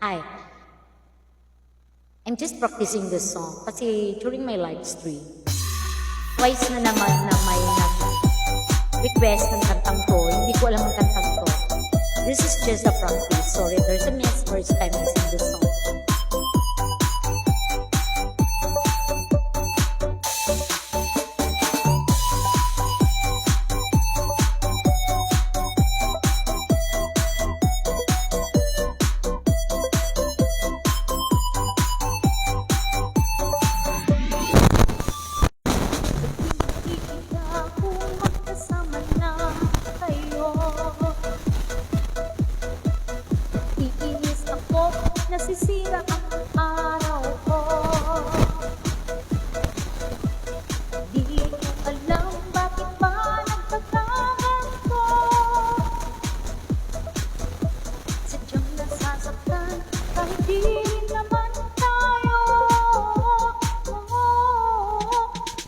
Hi. I'm just practicing this song kasi during my live stream, twice na naman na may nag-request ng kantang to. Hindi ko alam ang kantang to. This is just a practice. Sorry, there's a miss first time I sing this song. Nasisira ang araw ko. Di ko alam bakit ba nagtatangan ko. Sadyang nasasaktan kahit di rin naman tayo.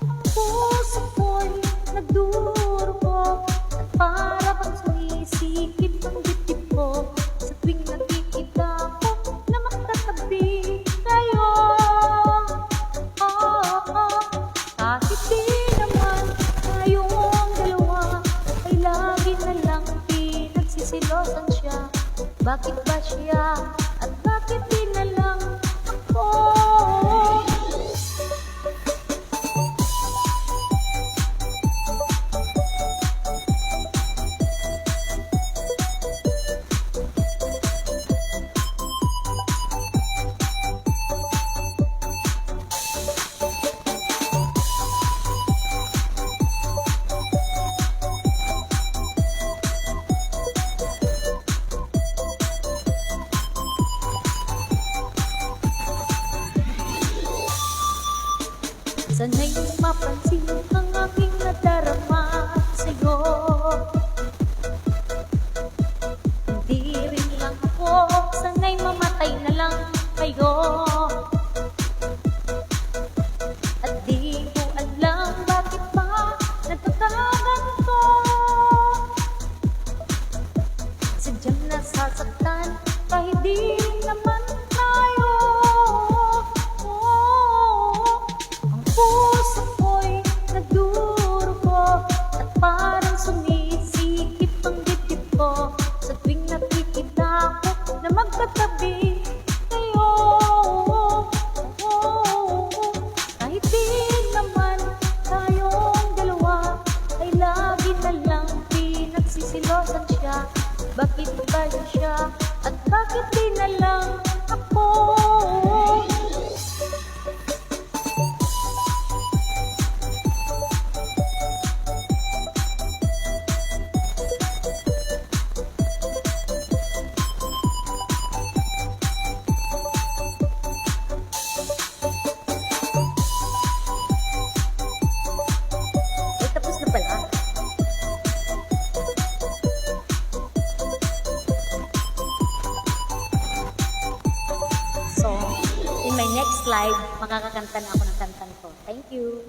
Ang puso ko'y nagdurugo at para bang sumisikip ang dibdib ko sa tuwing nakikita ko na magtatabi kayo. Kahit di naman tayong dalawa ay lagi na lang pinagsisilosan siya. Bakit ba siya at bakit di na lang ako? Sana'y mapansin ang aking nadarama sa'yo. Hindi rin lang ako sana'y mamatay na lang kayo. At di ko alam bakit ba nagtatagan ko. Sadyang nasasaktan kahit di rin naman tayo. Puso ko'y nagdurugo at parang sumisikip ang dibdib ko sa tuwing nakikita ko na magkatabi kayo. Kahit di naman tayong dalawa ay lagi na lang pinagsisilosan siya. Bakit ba siya at bakit di na lang ako? So, in my next live, makakakanta na ako ng kantang to. Thank you!